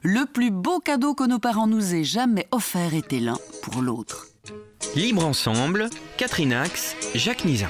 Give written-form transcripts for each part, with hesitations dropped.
Le plus beau cadeau que nos parents nous aient jamais offert était l'un pour l'autre. Libre ensemble, Catherine Ax, Jacques Nizan.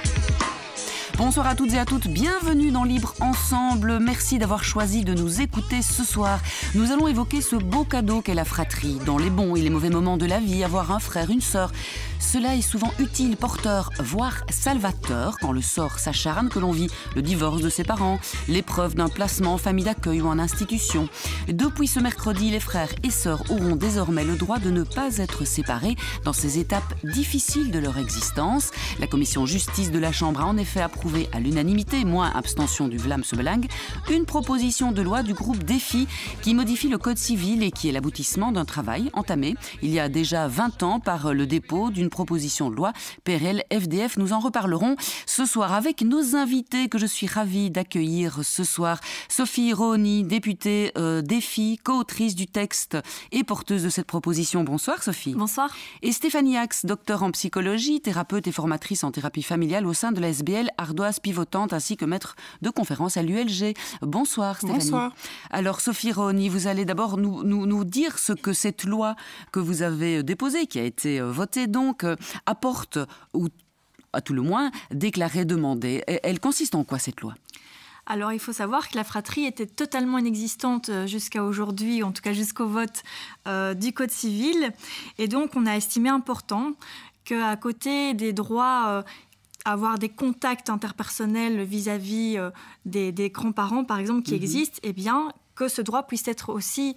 Bonsoir à toutes et à toutes, bienvenue dans Libre Ensemble. Merci d'avoir choisi de nous écouter ce soir. Nous allons évoquer ce beau cadeau qu'est la fratrie. Dans les bons et les mauvais moments de la vie, avoir un frère, une sœur, cela est souvent utile, porteur, voire salvateur quand le sort s'acharne, que l'on vit le divorce de ses parents, l'épreuve d'un placement en famille d'accueil ou en institution. Depuis ce mercredi, les frères et sœurs auront désormais le droit de ne pas être séparés dans ces étapes difficiles de leur existence. La commission justice de la Chambre a en effet approuvé à l'unanimité, moins abstention du Vlaams-Belang, une proposition de loi du groupe Défi qui modifie le code civil et qui est l'aboutissement d'un travail entamé il y a déjà 20 ans par le dépôt d'une proposition de loi PRL-FDF. Nous en reparlerons ce soir avec nos invités que je suis ravie d'accueillir ce soir. Sophie Rohony, députée Défi, co-autrice du texte et porteuse de cette proposition. Bonsoir Sophie. Bonsoir. Et Stéphanie Ax, docteur en psychologie, thérapeute et formatrice en thérapie familiale au sein de la SBL Ardoise Pivotante ainsi que maître de conférence à l'ULG. Bonsoir Stéphanie. Bonsoir. Alors Sophie Rohony, vous allez d'abord nous dire ce que cette loi que vous avez déposée, qui a été votée donc, apporte, ou à tout le moins déclarée, demandée. Elle consiste en quoi cette loi ? Alors, il faut savoir que la fratrie était totalement inexistante jusqu'à aujourd'hui, en tout cas jusqu'au vote du Code civil. Et donc, on a estimé important qu'à côté des droits, avoir des contacts interpersonnels vis-à-vis des grands-parents, par exemple, qui existent, eh bien, que ce droit puisse être aussi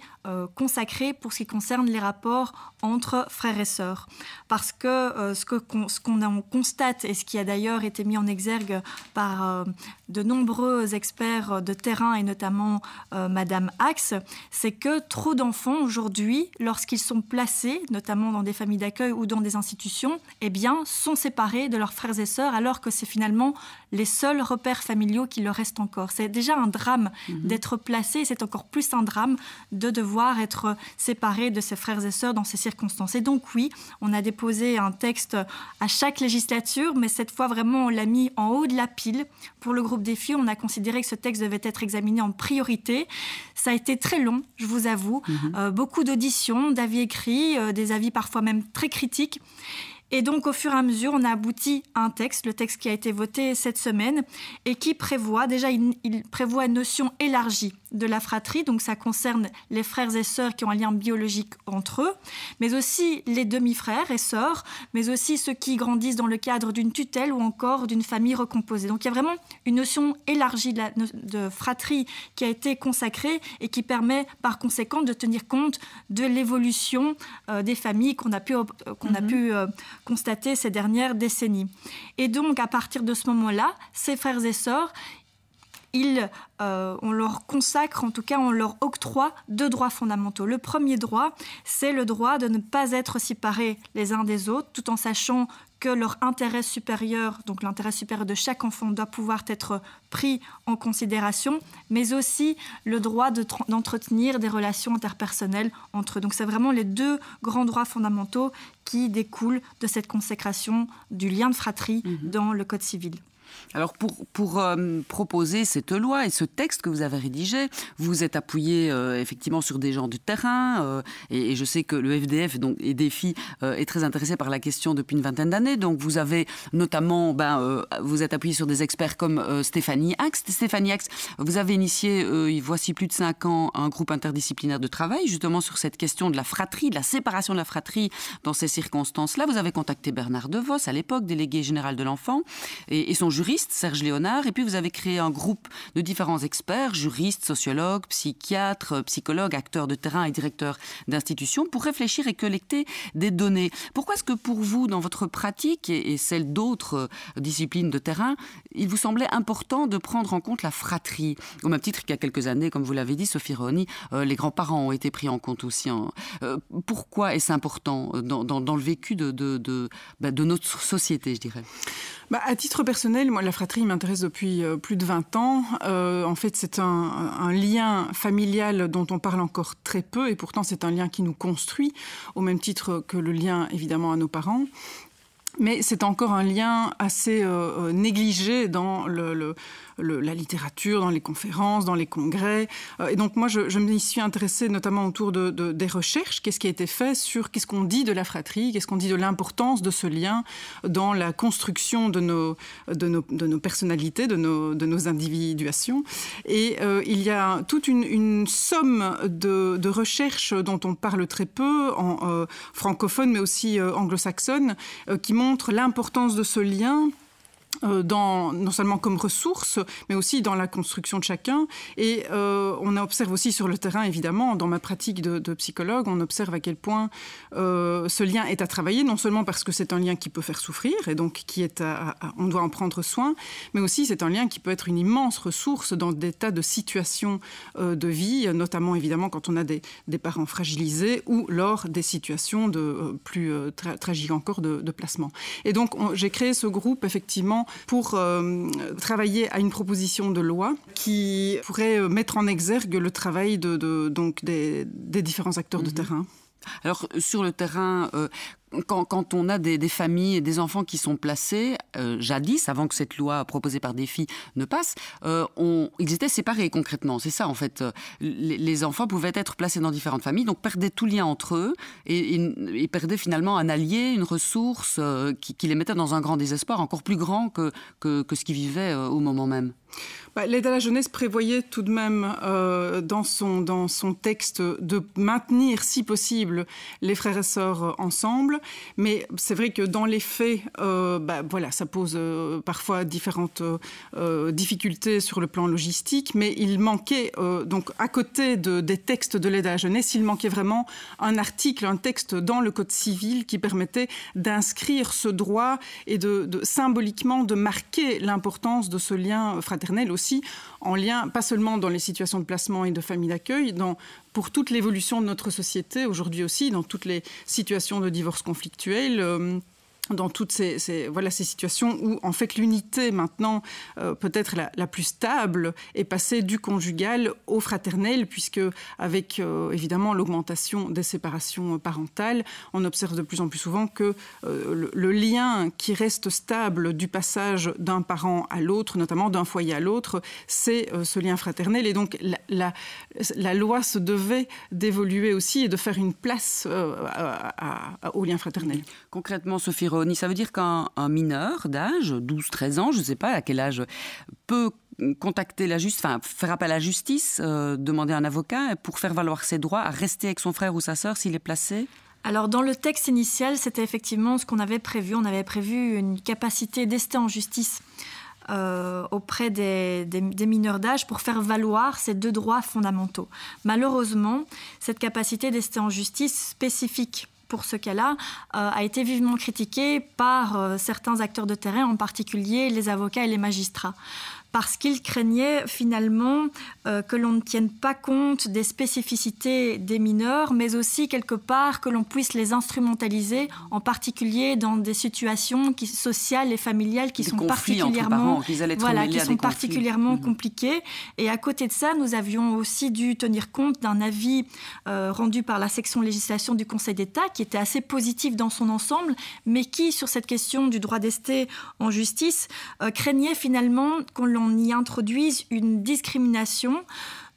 consacré pour ce qui concerne les rapports entre frères et sœurs. Parce que ce qu'on en constate, et ce qui a d'ailleurs été mis en exergue par de nombreux experts de terrain, et notamment Madame Ax, c'est que trop d'enfants aujourd'hui, lorsqu'ils sont placés, notamment dans des familles d'accueil ou dans des institutions, eh bien, sont séparés de leurs frères et sœurs, alors que c'est finalement les seuls repères familiaux qui leur restent encore. C'est déjà un drame d'être placé, c'est encore plus un drame de devoir être séparé de ses frères et sœurs dans ces circonstances. Et donc oui, on a déposé un texte à chaque législature, mais cette fois vraiment on l'a mis en haut de la pile. Pour le groupe Défi, on a considéré que ce texte devait être examiné en priorité. Ça a été très long, je vous avoue. Beaucoup d'auditions, d'avis écrits, des avis parfois même très critiques. Et donc, au fur et à mesure, on a abouti à un texte, le texte qui a été voté cette semaine, et qui prévoit, déjà, il prévoit une notion élargie de la fratrie, donc ça concerne les frères et sœurs qui ont un lien biologique entre eux, mais aussi les demi-frères et sœurs, mais aussi ceux qui grandissent dans le cadre d'une tutelle ou encore d'une famille recomposée. Donc, il y a vraiment une notion élargie de fratrie qui a été consacrée et qui permet, par conséquent, de tenir compte de l'évolution des familles qu'on a pu constater ces dernières décennies. Et donc, à partir de ce moment-là, ces frères et sœurs, on leur consacre, en tout cas, on leur octroie 2 droits fondamentaux. Le premier droit, c'est le droit de ne pas être séparés les uns des autres, tout en sachant que leur intérêt supérieur, donc l'intérêt supérieur de chaque enfant, doit pouvoir être pris en considération, mais aussi le droit d'entretenir des relations interpersonnelles entre eux. Donc c'est vraiment les 2 grands droits fondamentaux qui découlent de cette consécration du lien de fratrie dans le Code civil. Alors pour proposer cette loi et ce texte que vous avez rédigé, vous êtes appuyé effectivement sur des gens du terrain et je sais que le FDF donc, et Défi est très intéressé par la question depuis une vingtaine d'années. Donc vous avez notamment, vous êtes appuyé sur des experts comme Stéphanie Ax. Stéphanie Ax, vous avez initié, voici plus de 5 ans, un groupe interdisciplinaire de travail justement sur cette question de la fratrie, de la séparation de la fratrie dans ces circonstances-là. Vous avez contacté Bernard DeVos à l'époque, délégué général de l'enfant, et son juriste Serge Léonard, et puis vous avez créé un groupe de différents experts, juristes, sociologues, psychiatres, psychologues, acteurs de terrain et directeurs d'institutions pour réfléchir et collecter des données. Pourquoi est-ce que pour vous, dans votre pratique et celle d'autres disciplines de terrain, il vous semblait important de prendre en compte la fratrie ? Au même titre qu'il y a quelques années, comme vous l'avez dit, Sophie Rohony, les grands-parents ont été pris en compte aussi. Pourquoi est-ce important dans le vécu de notre société, je dirais ? À titre personnel, moi, la fratrie m'intéresse depuis plus de 20 ans. En fait, c'est un lien familial dont on parle encore très peu, et pourtant c'est un lien qui nous construit, au même titre que le lien, évidemment, à nos parents. Mais c'est encore un lien assez négligé dans la littérature, dans les conférences, dans les congrès. Et donc moi, je m'y suis intéressée notamment autour des recherches. Qu'est-ce qui a été fait sur qu'est-ce qu'on dit de la fratrie, qu'est-ce qu'on dit de l'importance de ce lien dans la construction de nos personnalités, de nos individuations. Et il y a toute une somme de recherches dont on parle très peu, en francophone mais aussi anglo-saxonne, qui montre l'importance de ce lien non seulement comme ressource, mais aussi dans la construction de chacun. Et on observe aussi sur le terrain, évidemment, dans ma pratique de psychologue, on observe à quel point ce lien est à travailler, non seulement parce que c'est un lien qui peut faire souffrir, et donc on doit en prendre soin, mais aussi c'est un lien qui peut être une immense ressource dans des tas de situations de vie, notamment évidemment quand on a des parents fragilisés ou lors des situations plus tragiques encore de placement. Et donc j'ai créé ce groupe, effectivement, pour travailler à une proposition de loi qui pourrait mettre en exergue le travail donc des différents acteurs de terrain. Alors, sur le terrain, quand on a des familles et des enfants qui sont placés, jadis, avant que cette loi proposée par Défi ne passe, ils étaient séparés concrètement. C'est ça, en fait. Les enfants pouvaient être placés dans différentes familles, donc perdaient tout lien entre eux et perdaient finalement un allié, une ressource qui les mettait dans un grand désespoir, encore plus grand que ce qu'ils vivaient au moment même. L'aide à la jeunesse prévoyait tout de même dans son texte de maintenir, si possible, les frères et sœurs ensemble. Mais c'est vrai que dans les faits, ça pose parfois différentes difficultés sur le plan logistique. Mais il manquait, donc à côté des textes de l'aide à la jeunesse, il manquait vraiment un article, un texte dans le Code civil qui permettait d'inscrire ce droit et symboliquement de marquer l'importance de ce lien fraternel aussi, en lien, pas seulement dans les situations de placement et de famille d'accueil, pour toute l'évolution de notre société, aujourd'hui aussi, dans toutes les situations de divorce conflictuel, dans toutes ces situations où, en fait, l'unité, maintenant, peut-être la plus stable, est passée du conjugal au fraternel, puisque, avec, évidemment, l'augmentation des séparations parentales, on observe de plus en plus souvent que le lien qui reste stable du passage d'un parent à l'autre, notamment d'un foyer à l'autre, c'est ce lien fraternel. Et donc, la loi se devait d'évoluer aussi et de faire une place au lien fraternel. Concrètement, Sophie Rehoni, ça veut dire qu'un mineur d'âge, 12-13 ans, je ne sais pas à quel âge, peut contacter faire appel à la justice, demander un avocat pour faire valoir ses droits à rester avec son frère ou sa sœur s'il est placé ? Alors, dans le texte initial, c'était effectivement ce qu'on avait prévu. On avait prévu une capacité d'ester en justice auprès des mineurs d'âge pour faire valoir ces deux droits fondamentaux. Malheureusement, cette capacité d'ester en justice spécifique pour ce cas-là, a été vivement critiquée par certains acteurs de terrain, en particulier les avocats et les magistrats, parce qu'ils craignaient finalement que l'on ne tienne pas compte des spécificités des mineurs, mais aussi quelque part que l'on puisse les instrumentaliser, en particulier dans des situations sociales et familiales qui sont particulièrement, compliquées. Et à côté de ça, nous avions aussi dû tenir compte d'un avis rendu par la section législation du Conseil d'État, qui était assez positif dans son ensemble, mais qui, sur cette question du droit d'ester en justice, craignait finalement qu'on y introduise une discrimination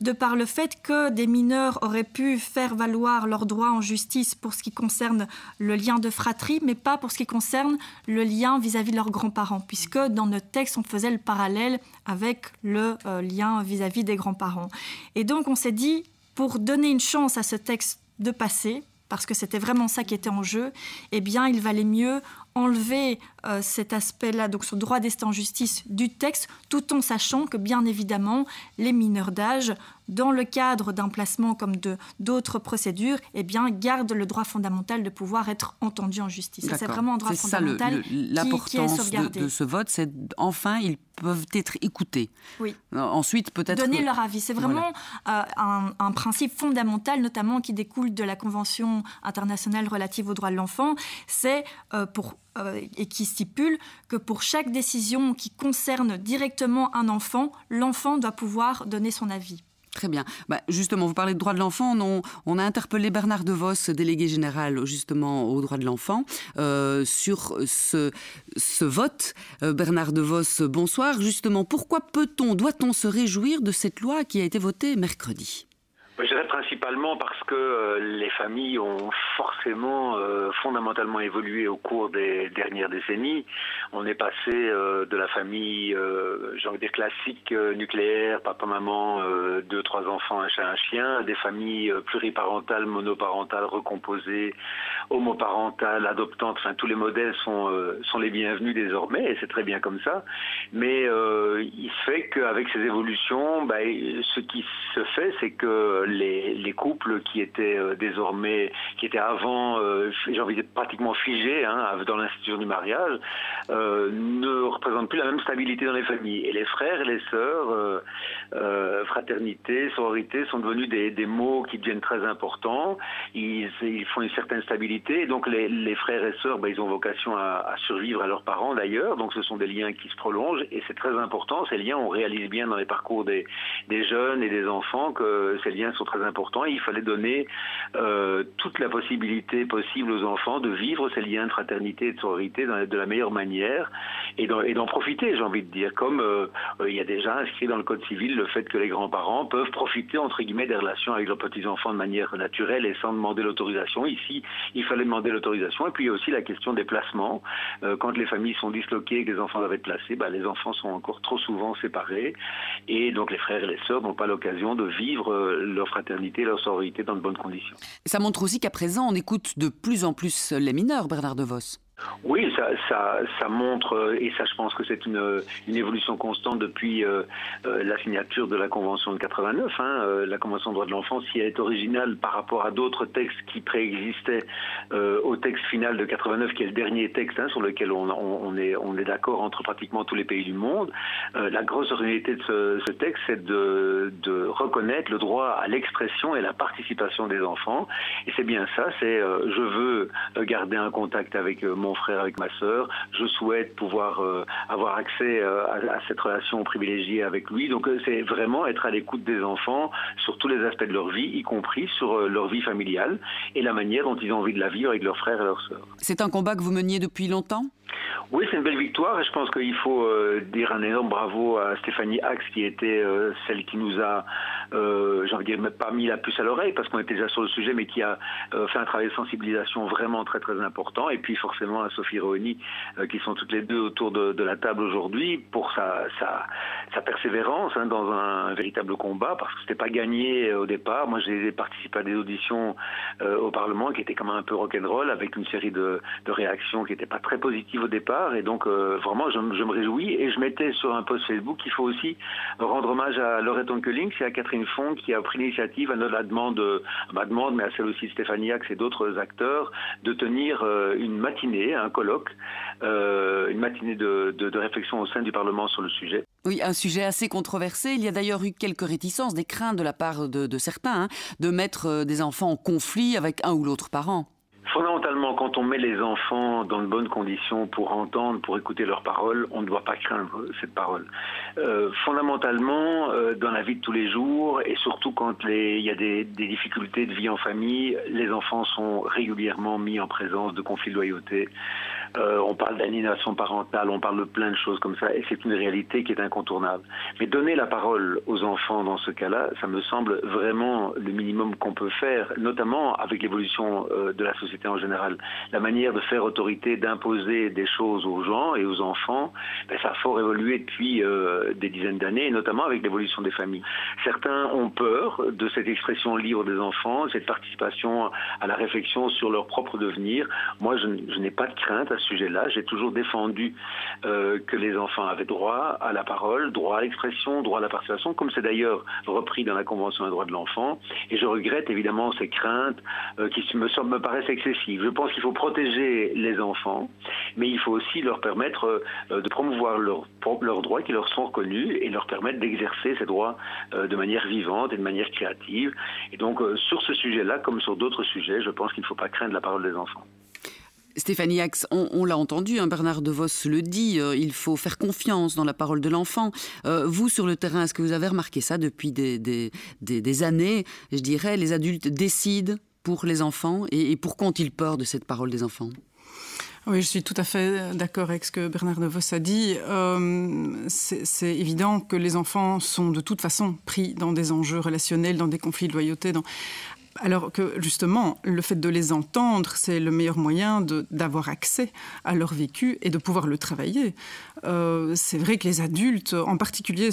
de par le fait que des mineurs auraient pu faire valoir leurs droits en justice pour ce qui concerne le lien de fratrie, mais pas pour ce qui concerne le lien vis-à-vis de leurs grands-parents, puisque dans notre texte, on faisait le parallèle avec le lien vis-à-vis des grands-parents. Et donc, on s'est dit, pour donner une chance à ce texte de passer, parce que c'était vraiment ça qui était en jeu, eh bien, il valait mieux enlever cet aspect-là, donc ce droit d'ester en justice du texte, tout en sachant que, bien évidemment, les mineurs d'âge, dans le cadre d'un placement comme d'autres procédures, eh bien, gardent le droit fondamental de pouvoir être entendus en justice. C'est vraiment un droit fondamental qui est sauvegardé. De ce vote, c'est enfin, ils peuvent être écoutés. Oui. Ensuite, peut-être... Donner leur avis. C'est vraiment un principe fondamental, notamment qui découle de la Convention internationale relative aux droits de l'enfant. C'est et qui stipule que pour chaque décision qui concerne directement un enfant, l'enfant doit pouvoir donner son avis. Très bien. Justement, vous parlez de droits de l'enfant. On a interpellé Bernard DeVos, délégué général justement aux droits de l'enfant, sur ce vote. Bernard DeVos, bonsoir. Justement, pourquoi doit-on se réjouir de cette loi qui a été votée mercredi ? Je dirais principalement parce que les familles ont forcément fondamentalement évolué au cours des dernières décennies. On est passé de la famille, j'ai envie de dire classique, nucléaire, papa, maman, 2-3 enfants, un chat, un chien, des familles pluriparentales, monoparentales, recomposées, homoparentales, adoptantes. Enfin, tous les modèles sont les bienvenus désormais, et c'est très bien comme ça. Mais il se fait qu'avec ces évolutions, ce qui se fait, c'est que les couples qui étaient avant, j'ai envie de dire pratiquement figés dans l'institution du mariage, ne représentent plus la même stabilité dans les familles. Et les frères et les sœurs, fraternité, sororité, sont devenus des mots qui deviennent très importants. Ils font une certaine stabilité. Et donc les frères et sœurs, ils ont vocation à survivre à leurs parents d'ailleurs. Donc ce sont des liens qui se prolongent. Et c'est très important. Ces liens, on réalise bien dans les parcours des jeunes et des enfants que ces liens sont très importants. Et il fallait donner toute la possibilité possible aux enfants de vivre ces liens de fraternité et de sororité de la meilleure manière et d'en profiter, j'ai envie de dire. Comme il y a déjà inscrit dans le Code civil le fait que les grands-parents peuvent profiter, entre guillemets, des relations avec leurs petits-enfants de manière naturelle et sans demander l'autorisation. Ici, il fallait demander l'autorisation. Et puis il y a aussi la question des placements. Quand les familles sont disloquées et que les enfants doivent être placés, les enfants sont encore trop souvent séparés. Et donc les frères et les sœurs n'ont pas l'occasion de vivre leur fraternité, leur sororité dans de bonnes conditions. Ça montre aussi qu'à présent, on écoute de plus en plus les mineurs, Bernard DeVos. Oui, ça montre, et ça je pense que c'est une évolution constante depuis la signature de la Convention de 89. La Convention des droits de l'enfant, si elle est originale par rapport à d'autres textes qui préexistaient au texte final de 89, qui est le dernier texte sur lequel on est d'accord entre pratiquement tous les pays du monde, la grosse originalité de ce texte, c'est de reconnaître le droit à l'expression et la participation des enfants. Et c'est bien ça, c'est je veux garder un contact avec mon frère, avec ma sœur, je souhaite pouvoir avoir accès à cette relation privilégiée avec lui. Donc c'est vraiment être à l'écoute des enfants sur tous les aspects de leur vie, y compris sur leur vie familiale et la manière dont ils ont envie de la vivre avec leurs frères et leurs sœurs. C'est un combat que vous meniez depuis longtemps ? Oui, c'est une belle victoire et je pense qu'il faut dire un énorme bravo à Stéphanie Axe qui était celle qui nous a, j'ai envie de dire, pas mis la puce à l'oreille parce qu'on était déjà sur le sujet, mais qui a fait un travail de sensibilisation vraiment très très important. Et puis forcément à Sophie Rohoni qui sont toutes les deux autour de la table aujourd'hui pour sa persévérance dans un véritable combat, parce que c'était pas gagné au départ. Moi j'ai participé à des auditions au Parlement qui étaient quand même un peu rock'n'roll avec une série de réactions qui n'étaient pas très positives au départ, et donc vraiment je me réjouis, et je mettais sur un post Facebook qu'il faut aussi rendre hommage à Laurette Onkelings et à Catherine Font qui a pris l'initiative à ma demande, mais à celle aussi de Stéphanie Axe et d'autres acteurs, de tenir une matinée, un colloque, une matinée de réflexion au sein du Parlement sur le sujet. Oui, un sujet assez controversé. Il y a d'ailleurs eu quelques réticences, des craintes de la part de certains, de mettre des enfants en conflit avec un ou l'autre parent. Fondamentalement, quand on met les enfants dans de bonnes conditions pour entendre, pour écouter leurs paroles, on ne doit pas craindre cette parole. Fondamentalement, dans la vie de tous les jours, et surtout quand il y a des difficultés de vie en famille, les enfants sont régulièrement mis en présence de conflits de loyauté. On parle d'aliénation parentale, on parle de plein de choses comme ça, et c'est une réalité qui est incontournable. Mais donner la parole aux enfants dans ce cas-là, ça me semble vraiment le minimum qu'on peut faire, notamment avec l'évolution de la société en général. La manière de faire autorité, d'imposer des choses aux gens et aux enfants, ça a fort évolué depuis des dizaines d'années, et notamment avec l'évolution des familles. Certains ont peur de cette expression libre des enfants, cette participation à la réflexion sur leur propre devenir. Moi, je n'ai pas de crainte à ce sujet-là. J'ai toujours défendu que les enfants avaient droit à la parole, droit à l'expression, droit à la participation, comme c'est d'ailleurs repris dans la Convention des droits de l'enfant. Et je regrette évidemment ces craintes qui me paraissent excessives. Je pense qu'il faut protéger les enfants, mais il faut aussi leur permettre de promouvoir leurs droits qui leur sont reconnus et leur permettre d'exercer ces droits de manière vivante et de manière créative. Et donc sur ce sujet-là, comme sur d'autres sujets, je pense qu'il ne faut pas craindre la parole des enfants. Stéphanie Ax, on l'a entendu, Bernard DeVos le dit, il faut faire confiance dans la parole de l'enfant. Vous, sur le terrain, est-ce que vous avez remarqué ça depuis des années? Je dirais, les adultes décident pour les enfants et pour qu'ont-ils peur de cette parole des enfants? Oui, je suis tout à fait d'accord avec ce que Bernard DeVos a dit. C'est évident que les enfants sont de toute façon pris dans des enjeux relationnels, dans des conflits de loyauté, alors que, justement, le fait de les entendre, c'est le meilleur moyen d'avoir accès à leur vécu et de pouvoir le travailler. C'est vrai que les adultes, en particulier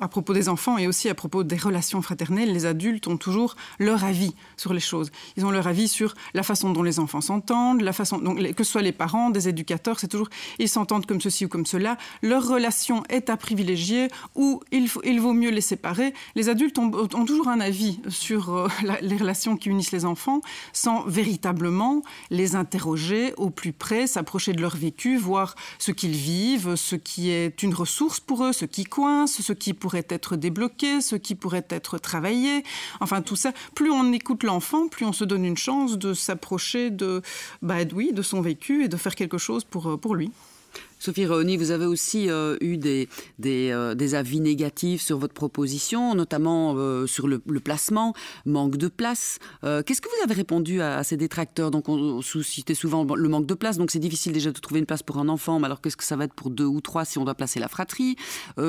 à propos des enfants et aussi à propos des relations fraternelles, les adultes ont toujours leur avis sur les choses. Ils ont leur avis sur la façon dont les enfants s'entendent, que ce soit les parents, des éducateurs, c'est toujours ils s'entendent comme ceci ou comme cela. Leur relation est à privilégier ou il vaut mieux les séparer. Les adultes ont toujours un avis sur les relations qui unissent les enfants sans véritablement les interroger au plus près, s'approcher de leur vécu, voir ce qu'ils vivent, ce qui est une ressource pour eux, ce qui coince, ce qui pourrait être débloqué, ce qui pourrait être travaillé. Enfin, tout ça, plus on écoute l'enfant, plus on se donne une chance de s'approcher de son vécu et de faire quelque chose pour lui. Sophie Réauny, vous avez aussi eu des avis négatifs sur votre proposition, notamment sur le placement, manque de place. Qu'est-ce que vous avez répondu à ces détracteurs? Donc, on citait souvent le manque de place, donc c'est difficile déjà de trouver une place pour un enfant, mais alors qu'est-ce que ça va être pour 2 ou 3 si on doit placer la fratrie?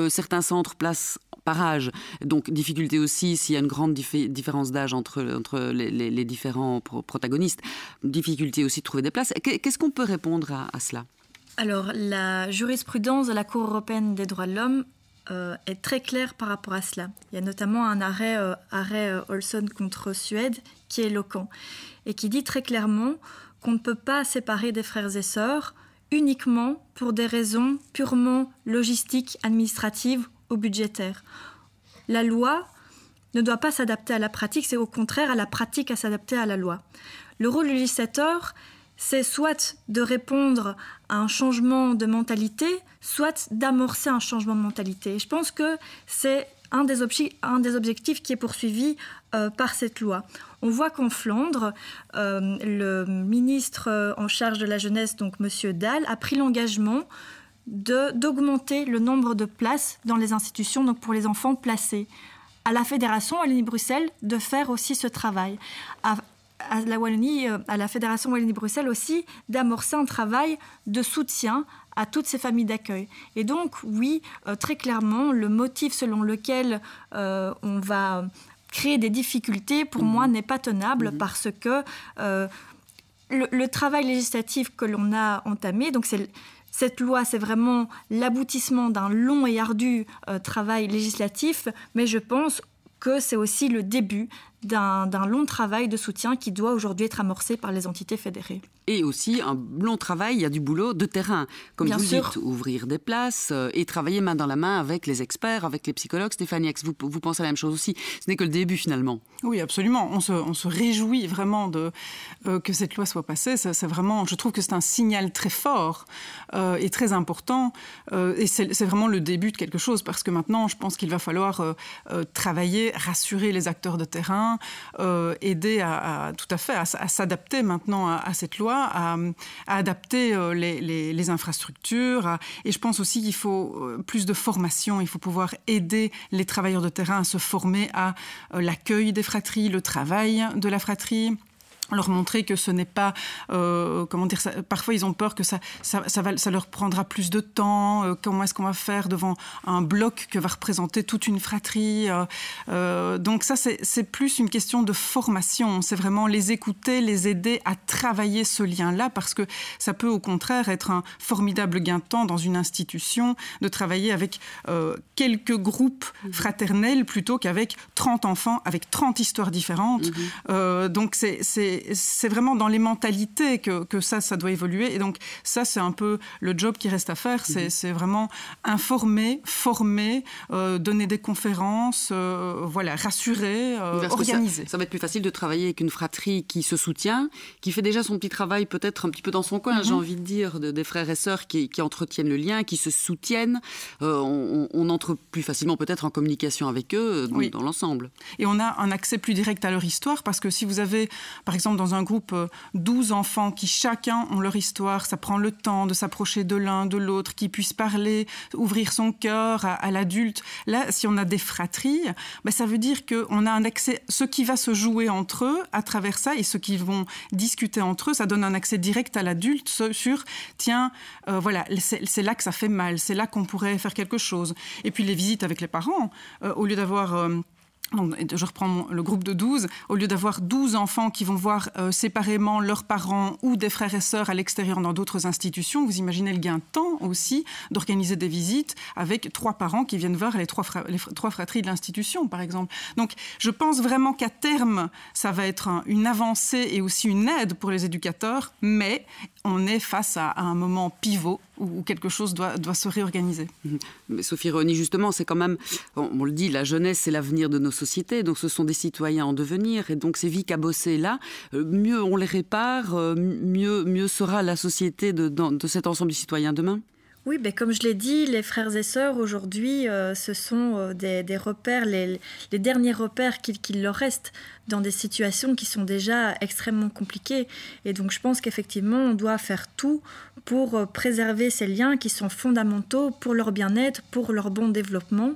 Certains centres placent par âge, donc difficulté aussi s'il y a une grande différence d'âge entre les différents protagonistes, difficulté aussi de trouver des places. Qu'est-ce qu'on peut répondre à cela? Alors, la jurisprudence de la Cour européenne des droits de l'homme est très claire par rapport à cela. Il y a notamment un arrêt Olsson contre Suède qui est éloquent et qui dit très clairement qu'on ne peut pas séparer des frères et sœurs uniquement pour des raisons purement logistiques, administratives ou budgétaires. La loi ne doit pas s'adapter à la pratique, c'est au contraire à la pratique à s'adapter à la loi. Le rôle du législateur, c'est soit de répondre à un changement de mentalité, soit d'amorcer un changement de mentalité. Et je pense que c'est un des objectifs qui est poursuivi par cette loi. On voit qu'en Flandre, le ministre en charge de la jeunesse, donc M. Dahl, a pris l'engagement d'augmenter le nombre de places dans les institutions, donc pour les enfants placés. À la Fédération Wallonie-Bruxelles, de faire aussi ce travail. À la Fédération Wallonie-Bruxelles aussi, d'amorcer un travail de soutien à toutes ces familles d'accueil. Et donc, oui, très clairement, le motif selon lequel on va créer des difficultés, pour moi, n'est pas tenable parce que le travail législatif que l'on a entamé, donc cette loi, c'est vraiment l'aboutissement d'un long et ardu travail législatif, mais je pense que c'est aussi le début d'un long travail de soutien qui doit aujourd'hui être amorcé par les entités fédérées. Et aussi un long travail, il y a du boulot de terrain. Comme vous dites, ouvrir des places et travailler main dans la main avec les experts, avec les psychologues. Stéphanie Ax, vous pensez la même chose aussi. Ce n'est que le début finalement. Oui, absolument. On se réjouit vraiment que cette loi soit passée. C'est vraiment, je trouve que c'est un signal très fort et très important. Et c'est vraiment le début de quelque chose parce que maintenant, je pense qu'il va falloir travailler, rassurer les acteurs de terrain, aider tout à fait à s'adapter maintenant à cette loi, à adapter les infrastructures. Et je pense aussi qu'il faut plus de formation. Il faut pouvoir aider les travailleurs de terrain à se former à l'accueil des fratries, le travail de la fratrie. Leur montrer que ce n'est pas, parfois ils ont peur que ça leur prendra plus de temps, comment est-ce qu'on va faire devant un bloc que va représenter toute une fratrie. Donc ça, c'est plus une question de formation, c'est vraiment les écouter, les aider à travailler ce lien-là, parce que ça peut au contraire être un formidable gain de temps dans une institution, de travailler avec quelques groupes fraternels plutôt qu'avec 30 enfants, avec 30 histoires différentes. Donc c'est vraiment dans les mentalités que ça doit évoluer. Et donc, ça, c'est un peu le job qui reste à faire. C'est vraiment informer, former, donner des conférences, rassurer, organiser. Ça va être plus facile de travailler avec une fratrie qui se soutient, qui fait déjà son petit travail peut-être un petit peu dans son coin, j'ai envie de dire, des frères et sœurs qui entretiennent le lien, qui se soutiennent. On entre plus facilement peut-être en communication avec eux dans l'ensemble. Et on a un accès plus direct à leur histoire parce que si vous avez, par exemple, exemple, dans un groupe, 12 enfants qui chacun ont leur histoire, ça prend le temps de s'approcher de l'un, de l'autre, qui puissent parler, ouvrir son cœur à l'adulte. Là, si on a des fratries, ça veut dire qu'on a un accès, ce qui va se jouer entre eux à travers ça et ceux qui vont discuter entre eux, ça donne un accès direct à l'adulte sur, tiens, voilà, c'est là que ça fait mal, c'est là qu'on pourrait faire quelque chose. Et puis les visites avec les parents, au lieu d'avoir... je reprends le groupe de 12, au lieu d'avoir 12 enfants qui vont voir séparément leurs parents ou des frères et sœurs à l'extérieur dans d'autres institutions, vous imaginez le gain de temps aussi d'organiser des visites avec 3 parents qui viennent voir les 3 fratries de l'institution, par exemple. Donc, je pense vraiment qu'à terme, ça va être une avancée et aussi une aide pour les éducateurs, mais on est face à un moment pivot où quelque chose doit se réorganiser. Mais Sophie Réauny, justement, c'est quand même, on le dit, la jeunesse, c'est l'avenir de nos sociétés, donc ce sont des citoyens en devenir, et donc ces vies cabossées là, mieux on les répare, mieux sera la société de cet ensemble de citoyens demain. Oui, comme je l'ai dit, les frères et sœurs aujourd'hui, ce sont des repères, les derniers repères qu'il leur reste dans des situations qui sont déjà extrêmement compliquées. Et donc je pense qu'effectivement, on doit faire tout pour préserver ces liens qui sont fondamentaux pour leur bien-être, pour leur bon développement.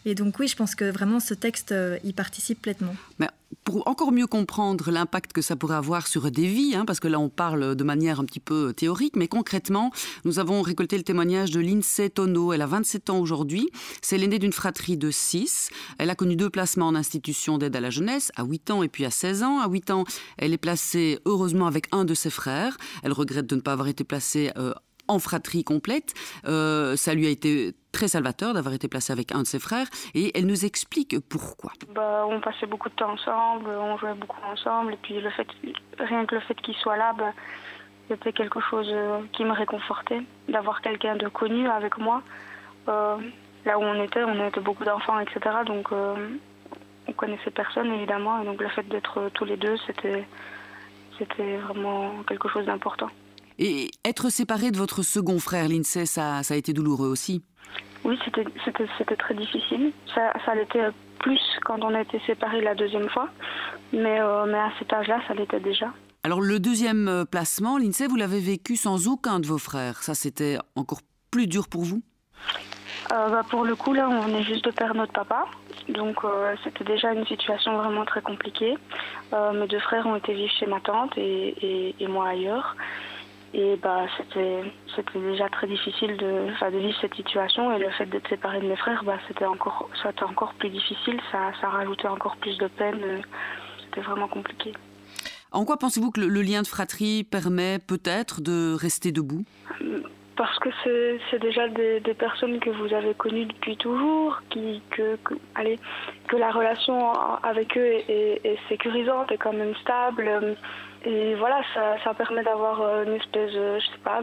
Et donc oui, je pense que vraiment ce texte y participe pleinement. Mais pour encore mieux comprendre l'impact que ça pourrait avoir sur des vies, parce que là on parle de manière un petit peu théorique, mais concrètement, nous avons récolté le témoignage de Lindsay Tonneau. Elle a 27 ans aujourd'hui, c'est l'aînée d'une fratrie de 6. Elle a connu 2 placements en institution d'aide à la jeunesse, à 8 ans et puis à 16 ans. À 8 ans, elle est placée heureusement avec un de ses frères. Elle regrette de ne pas avoir été placée en fratrie complète. Ça lui a été très salvateur d'avoir été placée avec un de ses frères, et elle nous explique pourquoi. On passait beaucoup de temps ensemble, on jouait beaucoup ensemble, et puis rien que le fait qu'il soit là, c'était quelque chose qui me réconfortait, d'avoir quelqu'un de connu avec moi. Là où on était beaucoup d'enfants, etc. Donc on connaissait personne évidemment, et donc le fait d'être tous les deux, c'était vraiment quelque chose d'important. Et être séparé de votre second frère, Lindsay, ça a été douloureux aussi? Oui, c'était très difficile. Ça l'était plus quand on a été séparés la deuxième fois, mais à cet âge-là, ça l'était déjà. Alors le deuxième placement, Lindsay, vous l'avez vécu sans aucun de vos frères. Ça, c'était encore plus dur pour vous? Pour le coup, là, on venait juste de perdre notre papa. Donc c'était déjà une situation vraiment très compliquée. Mes 2 frères ont été vivre chez ma tante et moi ailleurs. Et c'était déjà très difficile de vivre cette situation, et le fait d'être séparé de mes frères, c'était encore plus difficile, ça rajoutait encore plus de peine, c'était vraiment compliqué. En quoi pensez-vous que le lien de fratrie permet peut-être de rester debout? Parce que c'est déjà des personnes que vous avez connues depuis toujours, que la relation avec eux est sécurisante, est quand même stable. Et voilà, ça permet d'avoir une espèce,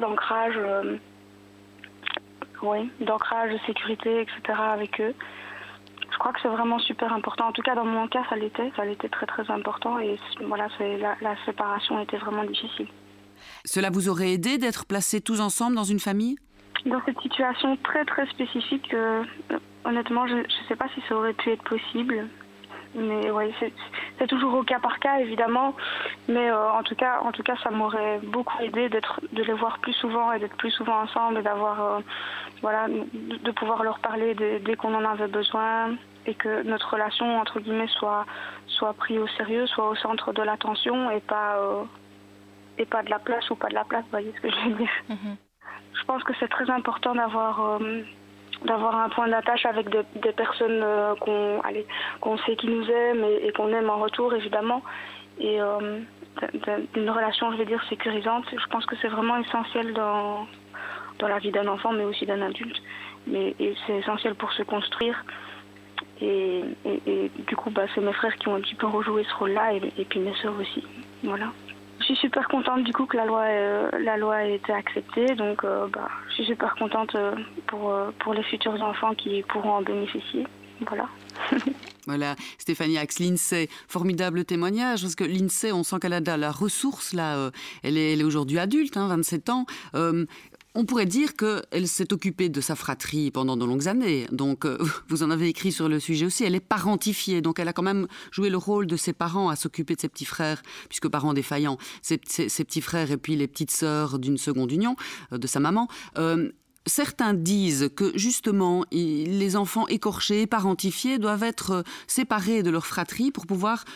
d'ancrage, d'ancrage, de sécurité, etc. avec eux. Je crois que c'est vraiment super important. En tout cas, dans mon cas, ça l'était très très important. Et voilà, la séparation était vraiment difficile. Cela vous aurait aidé d'être placés tous ensemble dans une famille? Dans cette situation très très spécifique, honnêtement, je ne sais pas si ça aurait pu être possible. Mais oui, c'est toujours au cas par cas, évidemment. Mais en tout cas, ça m'aurait beaucoup aidé de les voir plus souvent et d'être plus souvent ensemble, et d'avoir, de pouvoir leur parler dès qu'on en avait besoin, et que notre relation, entre guillemets, soit prise au sérieux, soit au centre de l'attention, et pas de la place ou pas de la place, vous voyez ce que je veux dire. Mm-hmm. Je pense que c'est très important d'avoir un point d'attache avec des personnes qu'on sait qui nous aiment et qu'on aime en retour, évidemment. Et une relation, je vais dire, sécurisante, je pense que c'est vraiment essentiel dans la vie d'un enfant, mais aussi d'un adulte. Et c'est essentiel pour se construire. Et du coup, c'est mes frères qui ont un petit peu rejoué ce rôle-là, et puis mes sœurs aussi. Voilà. Je suis super contente du coup que la loi ait été acceptée, donc je suis super contente pour les futurs enfants qui pourront en bénéficier. Voilà. Voilà, Stéphanie Ax, Lindsay, formidable témoignage, parce que Lindsay, on sent qu'elle a de la ressource, là, elle est aujourd'hui adulte, 27 ans. On pourrait dire qu'elle s'est occupée de sa fratrie pendant de longues années. Donc, vous en avez écrit sur le sujet aussi. Elle est parentifiée. Donc, elle a quand même joué le rôle de ses parents à s'occuper de ses petits frères, puisque parents défaillants, ses petits frères et puis les petites sœurs d'une seconde union de sa maman. Certains disent que justement les enfants écorchés, parentifiés doivent être séparés de leur fratrie pour pouvoir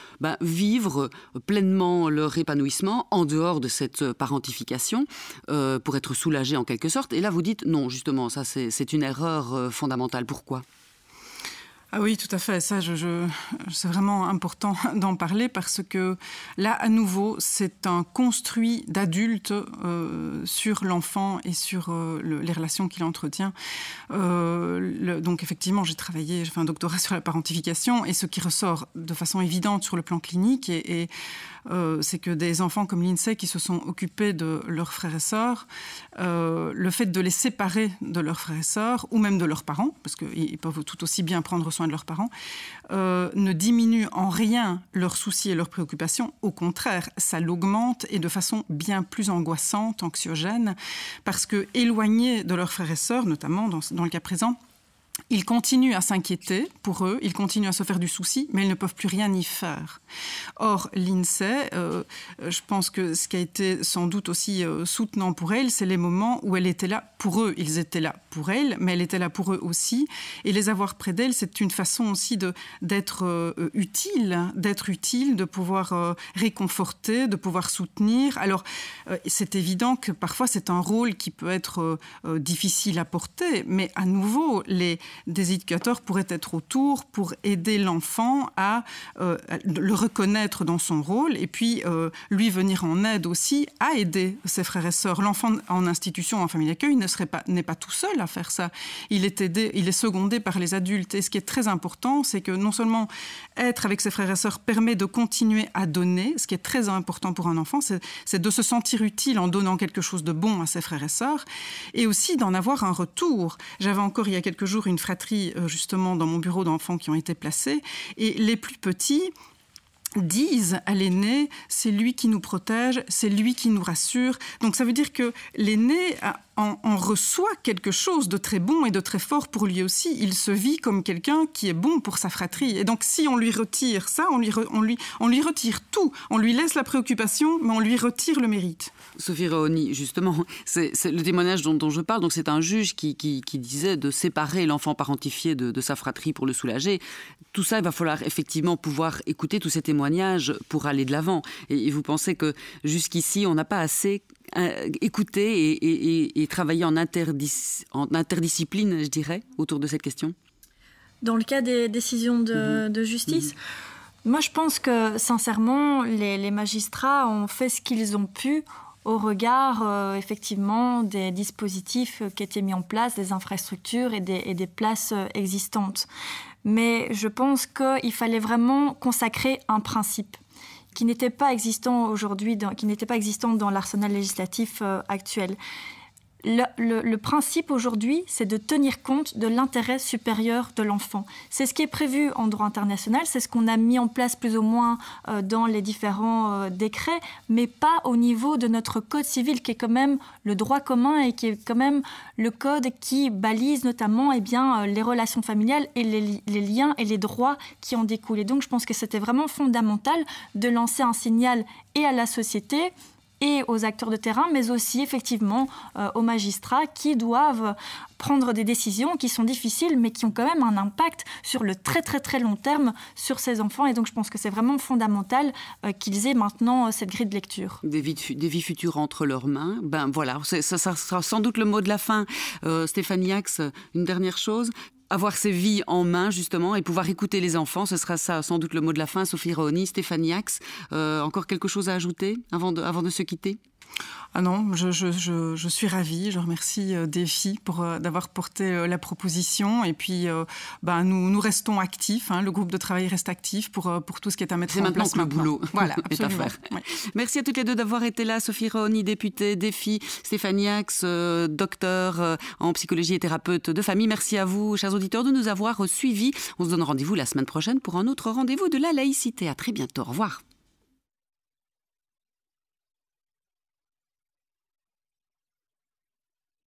vivre pleinement leur épanouissement en dehors de cette parentification, pour être soulagés en quelque sorte. Et là vous dites non, justement, ça c'est une erreur fondamentale. Pourquoi ? Ah oui, tout à fait. Ça, c'est vraiment important d'en parler parce que là, à nouveau, c'est un construit d'adulte sur l'enfant et sur les relations qu'il entretient. Donc, effectivement, j'ai fait un doctorat sur la parentification et ce qui ressort de façon évidente sur le plan clinique, c'est que des enfants comme Lindsay qui se sont occupés de leurs frères et sœurs, le fait de les séparer de leurs frères et sœurs, ou même de leurs parents, parce qu'ils peuvent tout aussi bien prendre soin de leurs parents, ne diminue en rien leurs soucis et leurs préoccupations. Au contraire, ça l'augmente et de façon bien plus angoissante, anxiogène, parce que éloignés de leurs frères et sœurs, notamment dans le cas présent, ils continuent à s'inquiéter pour eux, ils continuent à se faire du souci, mais ils ne peuvent plus rien y faire. Or, Lindsay, je pense que ce qui a été sans doute aussi soutenant pour elle, c'est les moments où elle était là pour eux. Ils étaient là pour elle, mais elle était là pour eux aussi. Et les avoir près d'elle, c'est une façon aussi d'être utile, de pouvoir réconforter, de pouvoir soutenir. Alors, c'est évident que parfois c'est un rôle qui peut être difficile à porter, mais à nouveau, des éducateurs pourraient être autour pour aider l'enfant à le reconnaître dans son rôle et puis lui venir en aide aussi à aider ses frères et sœurs. L'enfant en institution, en famille d'accueil, n'est pas tout seul à faire ça. Il est aidé, il est secondé par les adultes. Et ce qui est très important, c'est que non seulement être avec ses frères et sœurs permet de continuer à donner, ce qui est très important pour un enfant, c'est de se sentir utile en donnant quelque chose de bon à ses frères et sœurs, et aussi d'en avoir un retour. J'avais encore il y a quelques jours une fratrie justement dans mon bureau d'enfants qui ont été placés, et les plus petits disent à l'aîné, c'est lui qui nous protège, c'est lui qui nous rassure. Donc ça veut dire que l'aîné en reçoit quelque chose de très bon et de très fort pour lui aussi. Il se vit comme quelqu'un qui est bon pour sa fratrie. Et donc si on lui retire ça, on lui retire tout. On lui laisse la préoccupation, mais on lui retire le mérite. Sophie Raoni, justement, c'est le témoignage dont je parle. Donc c'est un juge qui disait de séparer l'enfant parentifié de sa fratrie pour le soulager. Tout ça, il va falloir effectivement pouvoir écouter tous ces témoignages pour aller de l'avant. Et vous pensez que jusqu'ici, on n'a pas assez écouté et travaillé en interdiscipline, je dirais, autour de cette question? Dans le cas des décisions de justice, moi je pense que sincèrement, les magistrats ont fait ce qu'ils ont pu au regard effectivement des dispositifs qui étaient mis en place, des infrastructures et des places existantes. Mais je pense qu'il fallait vraiment consacrer un principe qui n'était pas existant aujourd'hui, qui n'était pas existant dans l'arsenal législatif actuel. Le principe aujourd'hui, c'est de tenir compte de l'intérêt supérieur de l'enfant. C'est ce qui est prévu en droit international, c'est ce qu'on a mis en place plus ou moins dans les différents décrets, mais pas au niveau de notre code civil, qui est quand même le droit commun et qui est quand même le code qui balise notamment les relations familiales et les liens et les droits qui en découlent. Et donc je pense que c'était vraiment fondamental de lancer un signal et à la société et aux acteurs de terrain, mais aussi effectivement aux magistrats qui doivent prendre des décisions qui sont difficiles, mais qui ont quand même un impact sur le très très très long terme sur ces enfants. Et donc je pense que c'est vraiment fondamental qu'ils aient maintenant cette grille de lecture. Des vies futures entre leurs mains. Ben voilà, ça sera sans doute le mot de la fin. Stéphanie Ax, une dernière chose. Avoir ses vies en main, justement, et pouvoir écouter les enfants, ce sera ça, sans doute le mot de la fin. Sophie Raoni, Stéphanie Ax, encore quelque chose à ajouter avant de se quitter? Ah non, je suis ravie. Je remercie Défi d'avoir porté la proposition. Et puis, nous restons actifs. Le groupe de travail reste actif pour tout ce qui est à mettre en place. C'est maintenant que le boulot voilà, est à faire. Ouais. Merci à toutes les deux d'avoir été là. Sophie Raoni, députée, Défi, Stéphanie Ax, docteur en psychologie et thérapeute de famille. Merci à vous, chers auditeurs, de nous avoir suivis. On se donne rendez-vous la semaine prochaine pour un autre rendez-vous de la laïcité. À très bientôt. Au revoir.